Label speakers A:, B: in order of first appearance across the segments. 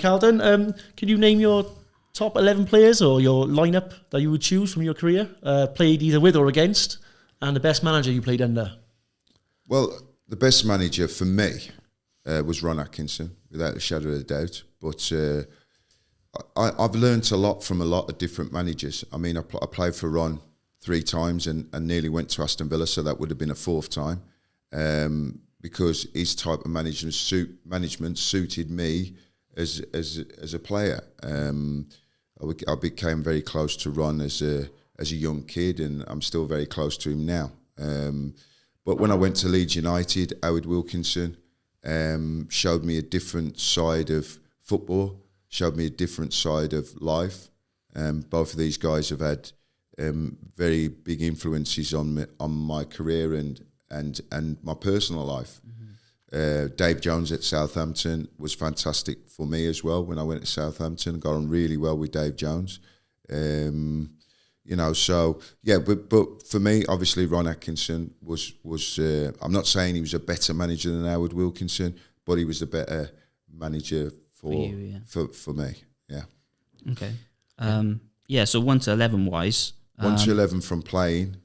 A: Carlton. Can you name your top 11 players or your lineup that you would choose from your career, played either with or against, and the best manager you played under?
B: Well, the best manager for me was Ron Atkinson, without a shadow of a doubt. But I've learnt a lot from a lot of different managers. I mean, I played for Ron 3 times and nearly went to Aston Villa, so that would have been a 4th time, because his type of management suited me as a player. I became very close to Ron as a young kid, and I'm still very close to him now. But when I went to Leeds United, Howard Wilkinson showed me a different side of football, showed me a different side of life. Both of these guys have had very big influences on my career and my personal life. Dave Jones at Southampton was fantastic for me as well. When I went to Southampton, got on really well with Dave Jones. So yeah, but for me, obviously, Ron Atkinson was. I'm not saying he was a better manager than Howard Wilkinson, but he was a better manager for me. Yeah.
C: Okay. So 1 to 11 wise.
B: 1 to 11 from playing.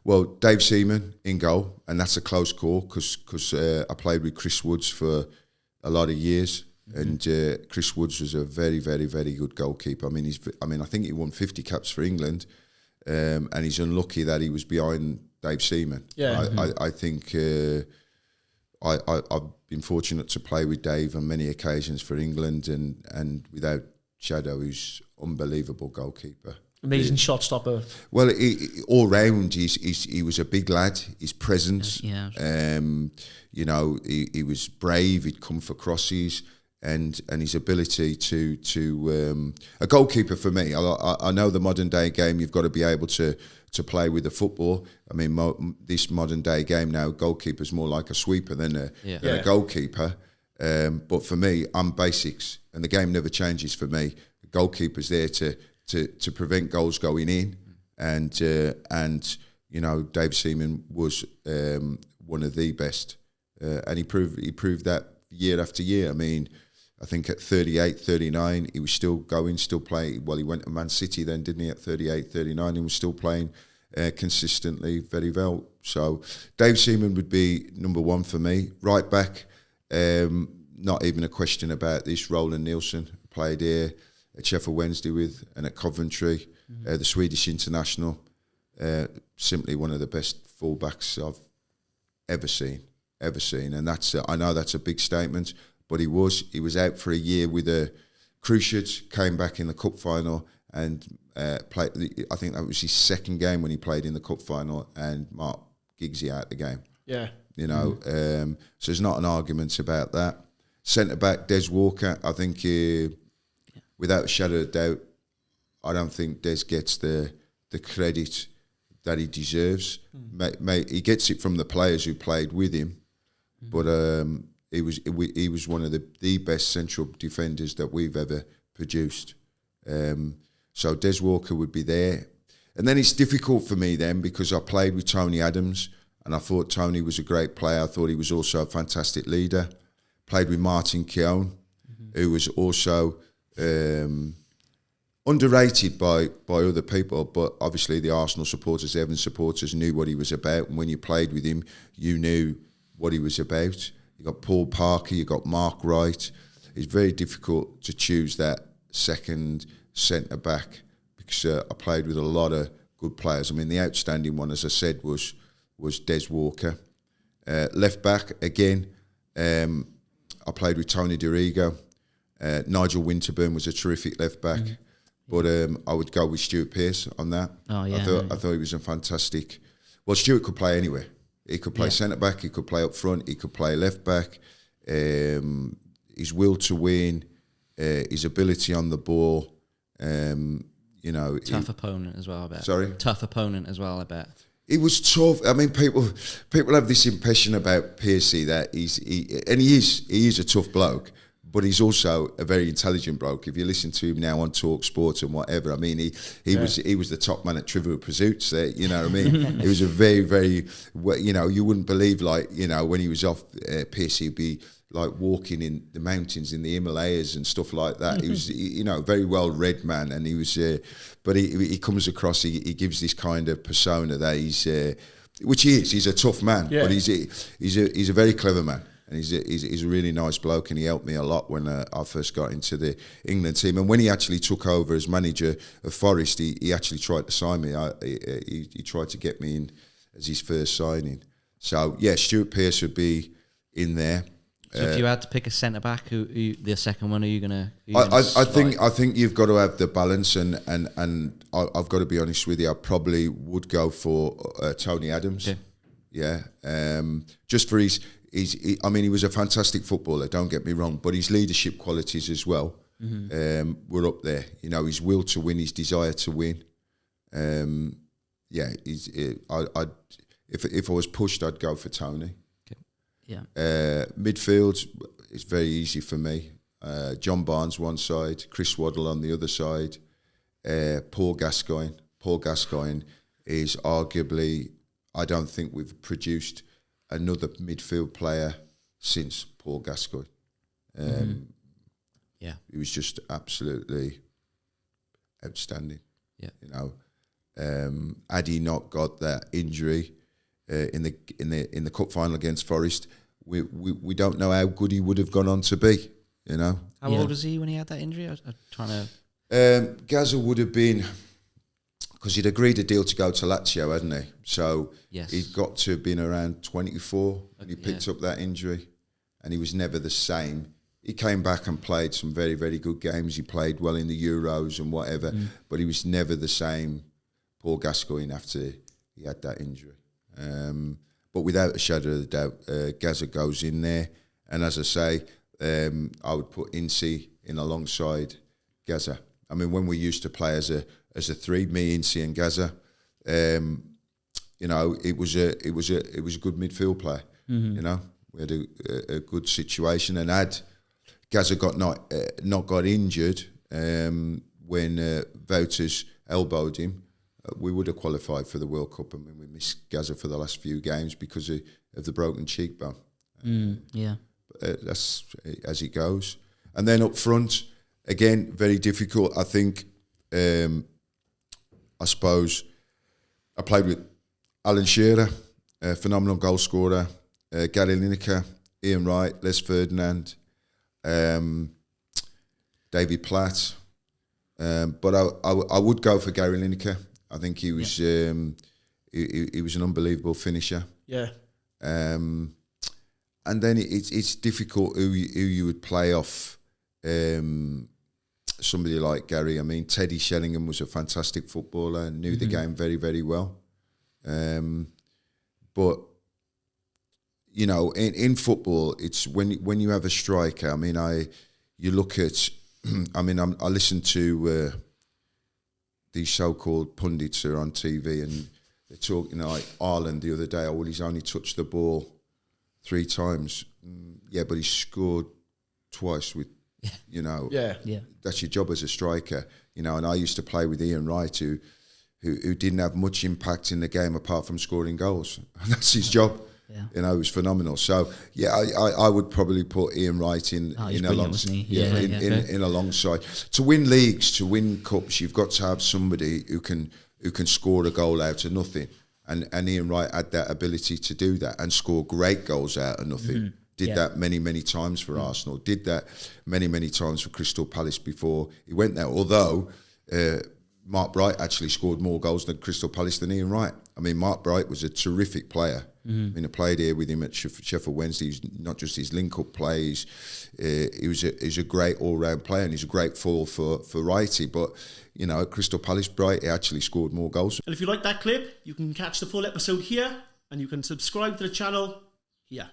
B: Well, Dave Seaman in goal, and that's a close call because I played with Chris Woods for a lot of years, and Chris Woods was a very, very, very good goalkeeper. I mean, I think he won 50 caps for England, and he's unlucky that he was behind Dave Seaman. Yeah, I think I've been fortunate to play with Dave on many occasions for England, and without shadow, he's unbelievable goalkeeper.
A: Amazing shot stopper.
B: Well, all round, he was a big lad. His presence, he was brave. He'd come for crosses, and his ability to a goalkeeper for me. I know the modern day game, you've got to be able to play with the football. I mean, this modern day game now, goalkeeper's more like a sweeper than a goalkeeper. But for me, I'm basics, and the game never changes for me. The goalkeeper's there to prevent goals going in, and Dave Seaman was one of the best, and he proved that year after year. I mean, I think at 38, 39, he was still going, still playing. Well, he went to Man City then, didn't he? At 38, 39, he was still playing consistently very well. So Dave Seaman would be number 1 for me. Right back, not even a question about this. Roland Nielsen played here at Sheffield Wednesday with, and at Coventry, the Swedish international, simply one of the best fullbacks I've ever seen, and that's I know that's a big statement, but he was out for a year with a cruciate, came back in the cup final and played. I think that was his 2nd game when he played in the cup final, and Mark Giggsy out the game. Yeah, so there's not an argument about that. Centre back Des Walker, I think. Without a shadow of doubt, I don't think Des gets the credit that he deserves. He gets it from the players who played with him, but he was one of the best central defenders that we've ever produced. So Des Walker would be there. And then it's difficult for me then, because I played with Tony Adams, and I thought Tony was a great player. I thought he was also a fantastic leader. Played with Martin Keown, who was also underrated by other people, but obviously the Arsenal supporters, the Evans supporters knew what he was about, and when you played with him, you knew what he was about. You got Paul Parker, you got Mark Wright. It's very difficult to choose that second centre back, because I played with a lot of good players. I mean, the outstanding one, as I said, was Des Walker. Left back again, I played with Tony Dorigo. Nigel Winterburn was a terrific left back, but I would go with Stuart Pearce on that. I thought he was a fantastic. Well, Stuart could play anywhere. He could play centre back. He could play up front. He could play left back. His will to win, his ability on the ball.
C: Tough opponent as well, I bet.
B: Sorry,
C: tough opponent as well, I bet.
B: He was tough. I mean, people have this impression about Pearcey that he is a tough bloke. but he's also a very intelligent bloke. If you listen to him now on Talk Sport and whatever, I mean, he was the top man at Trivial Pursuits. You know what I mean? He was a very, very, you know, you wouldn't believe, like, you know, when he was off piss, he'd be like walking in the mountains in the Himalayas and stuff like that. He was, you know, a very well read man, and he was, but he comes across, he gives this kind of persona that he's, which he is. He's a tough man, but he's a very clever man, and he's a really nice bloke, and he helped me a lot when I first got into the England team. And when he actually took over as manager of Forest, he actually tried to sign me. He tried to get me in as his first signing. So yeah, Stuart Pearce would be in there.
D: So if you had to pick a centre back, who the second one, are you gonna?
B: I think you've got to have the balance, and I've got to be honest with you. I probably would go for Tony Adams. Okay. Yeah, just for his I mean, he was a fantastic footballer. Don't get me wrong, but his leadership qualities as well were up there. You know, his will to win, his desire to win. Yeah, if I was pushed, I'd go for Tony.
C: Yeah.
B: Midfield, it's very easy for me. John Barnes one side, Chris Waddle on the other side. Paul Gascoigne. Paul Gascoigne is arguably, I don't think we've produced another midfield player since Paul Gascoigne.
D: Yeah,
B: he was just absolutely outstanding.
D: Yeah,
B: you know, had he not got that injury in the cup final against Forest, we don't know how good he would have gone on to be. You know,
D: how old was he when he had that injury? I'm trying to.
B: Gazza would have been, because he'd agreed a deal to go to Lazio, hadn't he? So he'd got to have been around 24 when he picked up that injury, and he was never the same. He came back and played some very, very good games. He played well in the Euros and whatever, but he was never the same Paul Gascoigne after he had that injury. But without a shadow of a doubt, Gazza goes in there. And as I say, I would put Ince in alongside Gazza. I mean, when we used to play as a three, me, Ince and Gazza, you know, it was a good midfield play. You know, we had a good situation, and had Gazza not got injured when Wouters elbowed him, we would have qualified for the World Cup. I mean, we missed Gazza for the last few games because of the broken cheekbone.
C: Yeah.
B: That's as it goes. And then up front, again, very difficult. I think, I suppose, I played with Alan Shearer, a phenomenal goal scorer, Gary Lineker, Ian Wright, Les Ferdinand, David Platt. But I would go for Gary Lineker. I think he was he was an unbelievable finisher.
A: Yeah.
B: And then it's difficult who you would play off somebody like Gary. I mean, Teddy Sheringham was a fantastic footballer and knew the game very, very well. But you know, in football, it's when you have a striker. I mean, you look at. I mean, I listen to these so-called pundits who are on TV, and they're talking, like Ireland the other day. Oh, well, he's only touched the ball 3 times. Yeah, but he scored twice with, you know.
A: Yeah.
B: That's your job as a striker, you know. And I used to play with Ian Wright, who didn't have much impact in the game apart from scoring goals. And that's his job.
C: Yeah.
B: You know, he was phenomenal. So yeah, I would probably put Ian Wright in alongside. To win leagues, to win cups, you've got to have somebody who can score a goal out of nothing. And Ian Wright had that ability to do that and score great goals out of nothing. Did that many times for Arsenal. Did that many times for Crystal Palace before he went there. Although Mark Bright actually scored more goals than Crystal Palace than Ian Wright. I mean, Mark Bright was a terrific player. I mean, I played here with him at Sheffield Wednesday. He's not just his link-up plays. He's a great all-round player, and he's a great foil for Wrighty. But, you know, at Crystal Palace, Bright actually scored more goals.
A: And if you like that clip, you can catch the full episode here, and you can subscribe to the channel here.